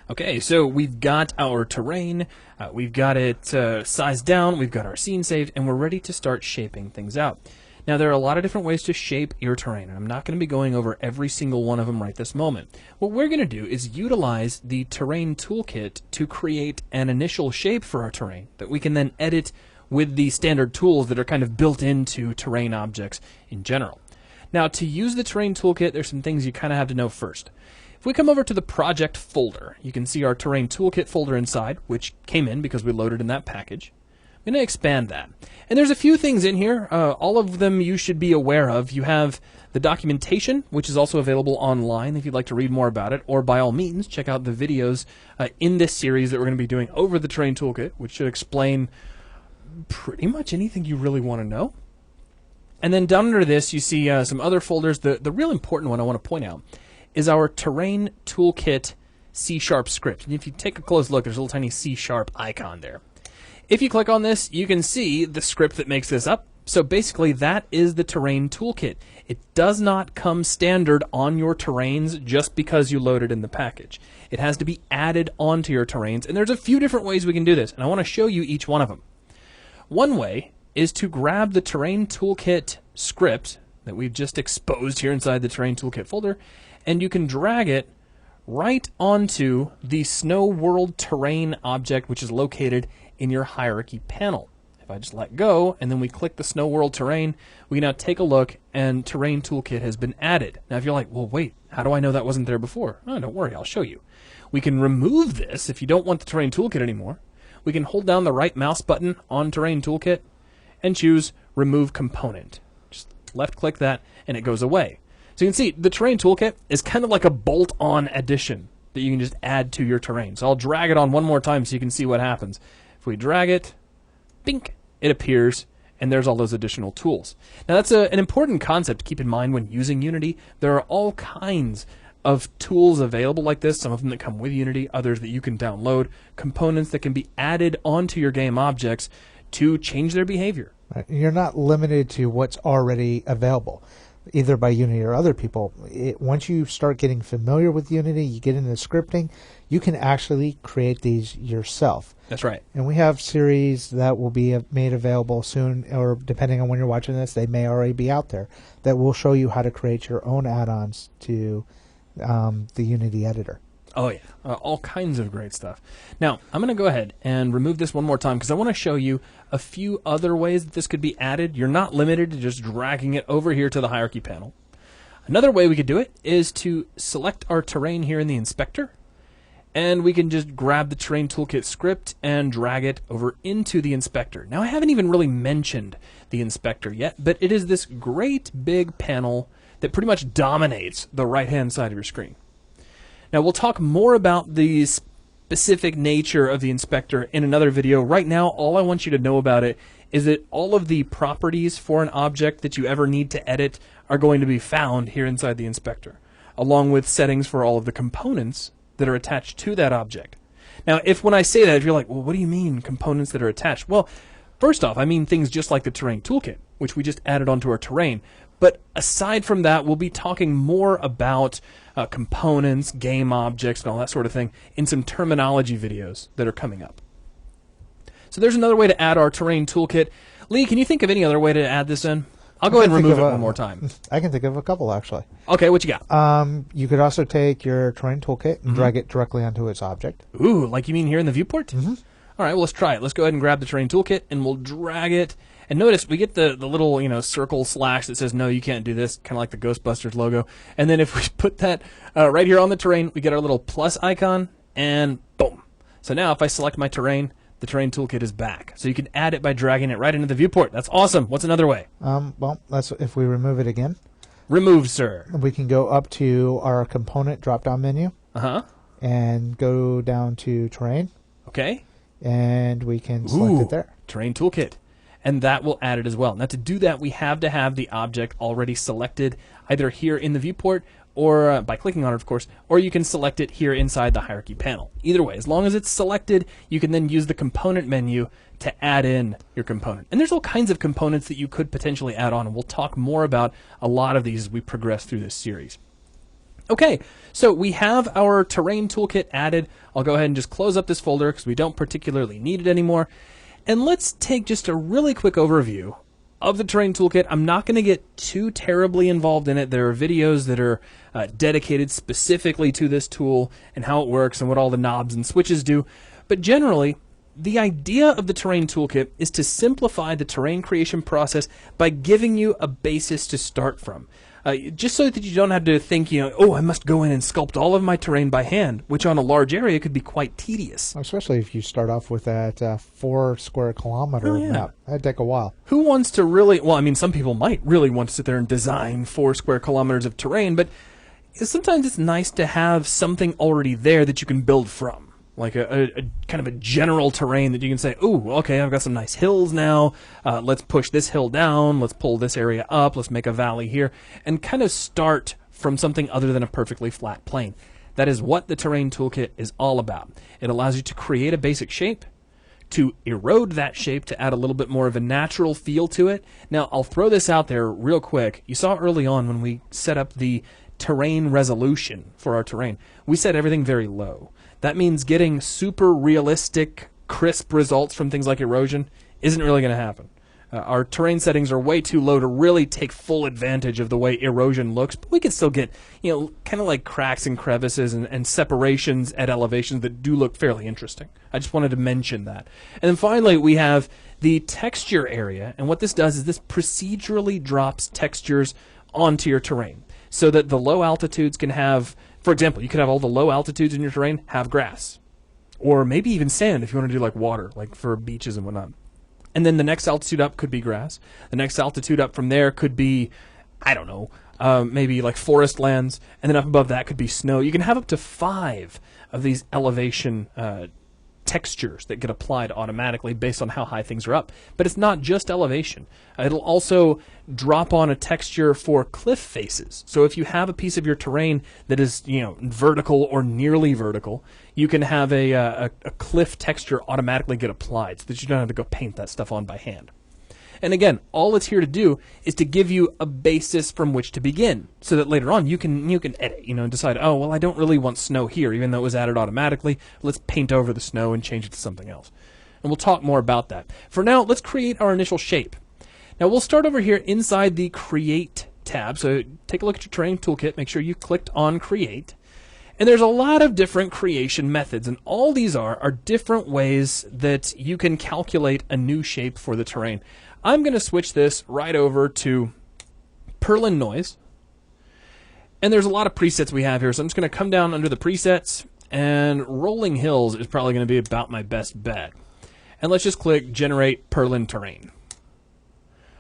Okay, so we've got our terrain, we've got it sized down, we've got our scene saved, and we're ready to start shaping things out. Now, there are a lot of different ways to shape your terrain, and I'm not going to be going over every single one of them right this moment. What we're going to do is utilize the Terrain Toolkit to create an initial shape for our terrain that we can then edit with the standard tools that are kind of built into terrain objects in general. Now, to use the Terrain Toolkit, there's some things you kind of have to know first. If we come over to the project folder, you can see our Terrain Toolkit folder inside, which came in because we loaded in that package. I'm going to expand that. And there's a few things in here. All of them you should be aware of. You have the documentation, which is also available online if you'd like to read more about it, or by all means, check out the videos in this series that we're going to be doing over the Terrain Toolkit, which should explain pretty much anything you really want to know. And then down under this, you see some other folders. The real important one I want to point out is our Terrain Toolkit C# script. And if you take a close look, there's a little tiny C# icon there. If you click on this, you can see the script that makes this up. So basically, that is the Terrain Toolkit. It does not come standard on your terrains just because you load it in the package. It has to be added onto your terrains, and there's a few different ways we can do this, and I want to show you each one of them. One way is to grab the Terrain Toolkit script that we've just exposed here inside the Terrain Toolkit folder, and you can drag it right onto the Snow World Terrain object, which is located in your hierarchy panel. If I just let go and then we click the Snow World Terrain, we can now take a look and Terrain Toolkit has been added. Now if you're like, well wait, how do I know that wasn't there before? Oh, don't worry, I'll show you. We can remove this if you don't want the Terrain Toolkit anymore. We can hold down the right mouse button on Terrain Toolkit and choose Remove Component. Just left click that and it goes away. So you can see the Terrain Toolkit is kind of like a bolt-on addition that you can just add to your terrain. So I'll drag it on one more time so you can see what happens. If we drag it, bink, it appears, and there's all those additional tools. Now that's an important concept to keep in mind when using Unity. There are all kinds of tools available like this, some of them that come with Unity, others that you can download, components that can be added onto your game objects to change their behavior. Right. You're not limited to what's already available, either by Unity or other people. Once you start getting familiar with Unity, you get into scripting, you can actually create these yourself. That's right. And we have series that will be made available soon, or depending on when you're watching this, they may already be out there, that will show you how to create your own add-ons to the Unity editor. Oh yeah, all kinds of great stuff. Now, I'm going to go ahead and remove this one more time because I want to show you a few other ways that this could be added. You're not limited to just dragging it over here to the hierarchy panel. Another way we could do it is to select our terrain here in the inspector, and we can just grab the Terrain Toolkit script and drag it over into the inspector. Now, I haven't even really mentioned the inspector yet, but it is this great big panel that pretty much dominates the right-hand side of your screen. Now, we'll talk more about the specific nature of the inspector in another video. Right now, all I want you to know about it is that all of the properties for an object that you ever need to edit are going to be found here inside the inspector, along with settings for all of the components that are attached to that object. Now, when I say that, if you're like, well, what do you mean components that are attached? Well, first off, I mean things just like the Terrain Toolkit, which we just added onto our terrain. But aside from that, we'll be talking more about components, game objects, and all that sort of thing in some terminology videos that are coming up. So there's another way to add our Terrain Toolkit. Lee, can you think of any other way to add this in? I'll go ahead and remove it one more time. I can think of a couple, actually. Okay, what you got? You could also take your Terrain Toolkit and drag it directly onto its object. Ooh, like you mean here in the viewport? Mm-hmm. All right, well, let's try it. Let's go ahead and grab the Terrain Toolkit, and we'll drag it. And notice we get the little circle slash that says, no, you can't do this, kind of like the Ghostbusters logo. And then if we put that right here on the terrain, we get our little plus icon, and boom. So now if I select my terrain, the Terrain Toolkit is back. So you can add it by dragging it right into the viewport. That's awesome. What's another way? Well, that's if we remove it again. Remove, sir. We can go up to our component drop-down menu. Uh-huh. And go down to terrain. Okay. And we can select it there. Terrain Toolkit. And that will add it as well. Now to do that, we have to have the object already selected either here in the viewport or by clicking on it, of course, or you can select it here inside the hierarchy panel. Either way, as long as it's selected, you can then use the component menu to add in your component. And there's all kinds of components that you could potentially add on, and we'll talk more about a lot of these as we progress through this series. Okay, so we have our terrain toolkit added. I'll go ahead and just close up this folder because we don't particularly need it anymore. And let's take just a really quick overview of the terrain toolkit. I'm not going to get too terribly involved in it. There are videos that are dedicated specifically to this tool and how it works and what all the knobs and switches do. But generally, the idea of the terrain toolkit is to simplify the terrain creation process by giving you a basis to start from. Just so that you don't have to think, oh, I must go in and sculpt all of my terrain by hand, which on a large area could be quite tedious. Especially if you start off with that 4 square kilometer map. That'd take a while. Who wants to really, well, I mean, some people might really want to sit there and design 4 square kilometers of terrain, but sometimes it's nice to have something already there that you can build from. Like a kind of a general terrain that you can say, ooh, okay, I've got some nice hills now. Let's push this hill down. Let's pull this area up. Let's make a valley here. And kind of start from something other than a perfectly flat plane. That is what the terrain toolkit is all about. It allows you to create a basic shape, to erode that shape to add a little bit more of a natural feel to it. Now, I'll throw this out there real quick. You saw early on when we set up the terrain resolution for our terrain, we set everything very low. That means getting super realistic, crisp results from things like erosion isn't really going to happen. Our terrain settings are way too low to really take full advantage of the way erosion looks, but we can still get, kind of like cracks and crevices and separations at elevations that do look fairly interesting. I just wanted to mention that. And then finally, we have the texture area, and what this does is this procedurally drops textures onto your terrain so that the low altitudes can have, for example, you could have all the low altitudes in your terrain have grass, or maybe even sand if you want to do like water, like for beaches and whatnot. And then the next altitude up could be grass. The next altitude up from there could be, I don't know, maybe like forest lands. And then up above that could be snow. You can have up to 5 of these elevation textures that get applied automatically based on how high things are up. But it's not just elevation. It'll also drop on a texture for cliff faces. So if you have a piece of your terrain that is, vertical or nearly vertical, you can have a cliff texture automatically get applied so that you don't have to go paint that stuff on by hand. And again, all it's here to do is to give you a basis from which to begin, so that later on you can edit, and decide, oh, well, I don't really want snow here, even though it was added automatically. Let's paint over the snow and change it to something else. And we'll talk more about that. For now, let's create our initial shape. Now, we'll start over here inside the Create tab. So take a look at your Terrain Toolkit. Make sure you clicked on Create. And there's a lot of different creation methods, and all these are different ways that you can calculate a new shape for the terrain. I'm going to switch this right over to Perlin Noise. And there's a lot of presets we have here, so I'm just going to come down under the presets, and Rolling Hills is probably going to be about my best bet. And let's just click Generate Perlin Terrain.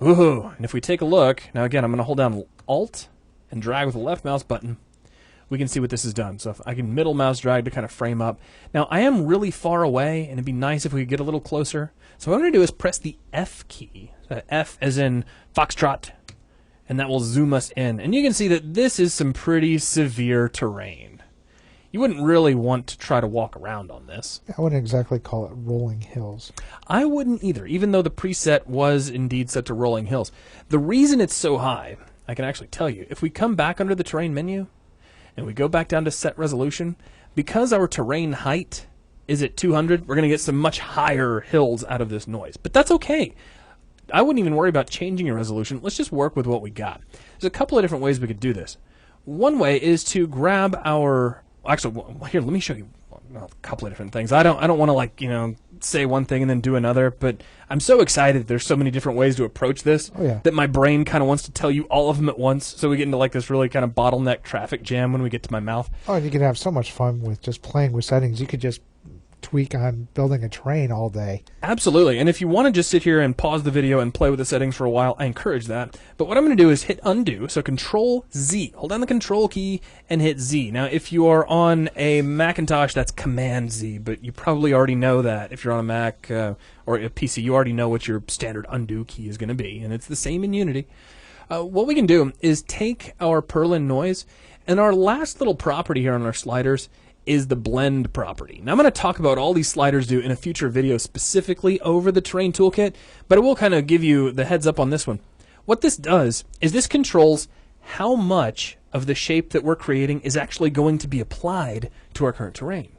Ooh, and if we take a look, now again, I'm going to hold down Alt and drag with the left mouse button. We can see what this has done. So if I can middle mouse drag to kind of frame up. Now I am really far away, and it'd be nice if we could get a little closer. So what I'm going to do is press the F key. F as in Foxtrot, and that will zoom us in. And you can see that this is some pretty severe terrain. You wouldn't really want to try to walk around on this. I wouldn't exactly call it rolling hills. I wouldn't either, even though the preset was indeed set to rolling hills. The reason it's so high, I can actually tell you. If we come back under the terrain menu, and we go back down to set resolution, because our terrain height is at 200, we're going to get some much higher hills out of this noise. But that's okay. I wouldn't even worry about changing your resolution. Let's just work with what we got. There's a couple of different ways we could do this. One way is to grab our... Actually, here, let me show you a couple of different things. I don't want to, say one thing and then do another, but I'm so excited there's so many different ways to approach this that my brain kind of wants to tell you all of them at once, so we get into this really kind of bottleneck traffic jam when we get to my mouth. Oh, and you can have so much fun with just playing with settings. You could just tweak on building a terrain all day. Absolutely. And if you want to just sit here and pause the video and play with the settings for a while, I encourage that. But what I'm going to do is hit undo. So Control Z. Hold down the Control key and hit Z. Now, if you are on a Macintosh, that's Command Z, but you probably already know that. If you're on a Mac or a PC, you already know what your standard undo key is going to be, and it's the same in Unity. What we can do is take our Perlin Noise, and our last little property here on our sliders is the blend property. Now I'm going to talk about all these sliders do in a future video specifically over the Terrain Toolkit, but I will kind of give you the heads up on this one. What this does is this controls how much of the shape that we're creating is actually going to be applied to our current terrain.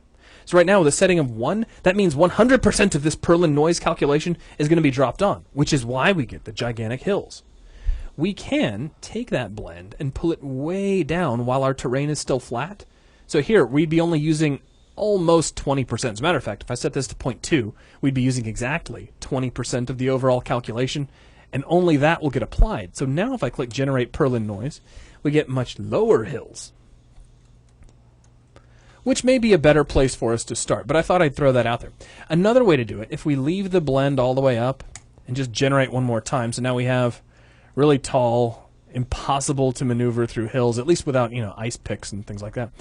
So right now with a setting of 1, that means 100% of this Perlin noise calculation is going to be dropped on, which is why we get the gigantic hills. We can take that blend and pull it way down while our terrain is still flat. So here, we'd be only using almost 20%. As a matter of fact, if I set this to 0.2, we'd be using exactly 20% of the overall calculation, and only that will get applied. So now if I click Generate Perlin Noise, we get much lower hills, which may be a better place for us to start, but I thought I'd throw that out there. Another way to do it, if we leave the blend all the way up and just generate one more time, so now we have really tall, impossible to maneuver through hills, at least without, ice picks and things like that.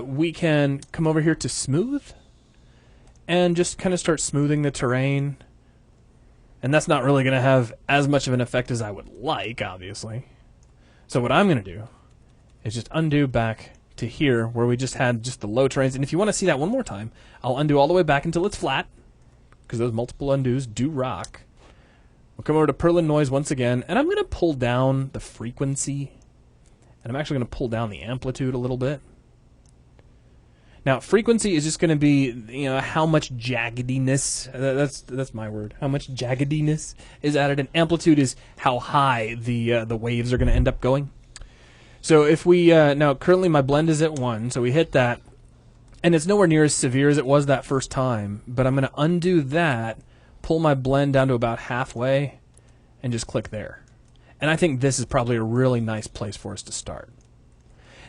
We can come over here to Smooth and just kind of start smoothing the terrain. And that's not really going to have as much of an effect as I would like, obviously. So what I'm going to do is just undo back to here where we just had just the low terrains. And if you want to see that one more time, I'll undo all the way back until it's flat, because those multiple undos do rock. We'll come over to Perlin Noise once again, and I'm going to pull down the frequency, and I'm actually going to pull down the amplitude a little bit. Now, frequency is just going to be, how much jaggediness, that's my word, how much jaggediness is added, and amplitude is how high the waves are going to end up going. So if we, now currently my blend is at 1, so we hit that, and it's nowhere near as severe as it was that first time, but I'm going to undo that, pull my blend down to about halfway, and just click there. And I think this is probably a really nice place for us to start.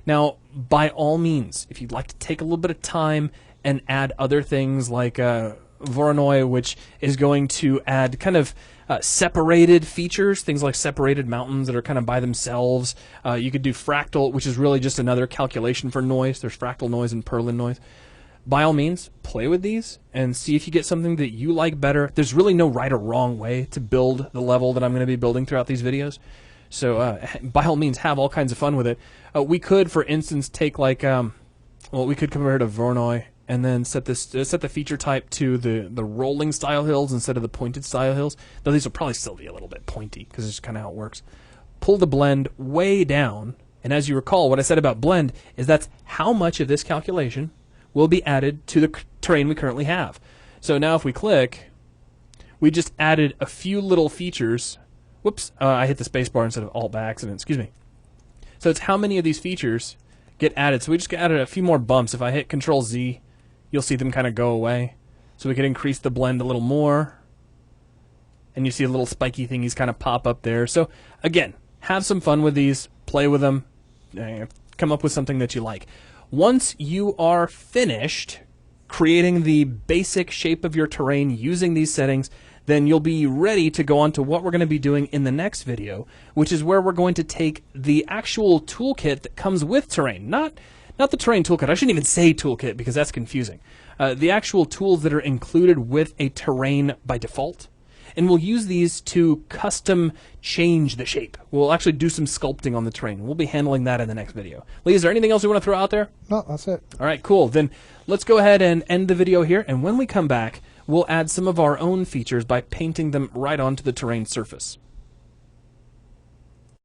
Now, by all means, if you'd like to take a little bit of time and add other things like Voronoi, which is going to add kind of separated features, things like separated mountains that are kind of by themselves. You could do Fractal, which is really just another calculation for noise. There's Fractal noise and Perlin noise. By all means, play with these and see if you get something that you like better. There's really no right or wrong way to build the level that I'm going to be building throughout these videos. So by all means, have all kinds of fun with it. We could, for instance, take like, we could come over here to Voronoi and then set the feature type to the rolling style hills instead of the pointed style hills. Though these will probably still be a little bit pointy because it's kind of how it works. Pull the blend way down, and as you recall, what I said about blend is that's how much of this calculation will be added to the terrain we currently have. So now if we click, we just added a few little features. Whoops, I hit the space bar instead of Alt by accident, excuse me. So it's how many of these features get added. So we just added a few more bumps. If I hit Control Z, you'll see them kind of go away. So we can increase the blend a little more. And you see a little spiky thingies kind of pop up there. So again, have some fun with these, play with them, come up with something that you like. Once you are finished creating the basic shape of your terrain using these settings, then you'll be ready to go on to what we're going to be doing in the next video, which is where we're going to take the actual toolkit that comes with Terrain. Not the Terrain toolkit. I shouldn't even say toolkit because that's confusing. The actual tools that are included with a terrain by default. And we'll use these to custom change the shape. We'll actually do some sculpting on the terrain. We'll be handling that in the next video. Lee, is there anything else we want to throw out there? No, that's it. All right, cool. Then let's go ahead and end the video here. And when we come back, we'll add some of our own features by painting them right onto the terrain surface.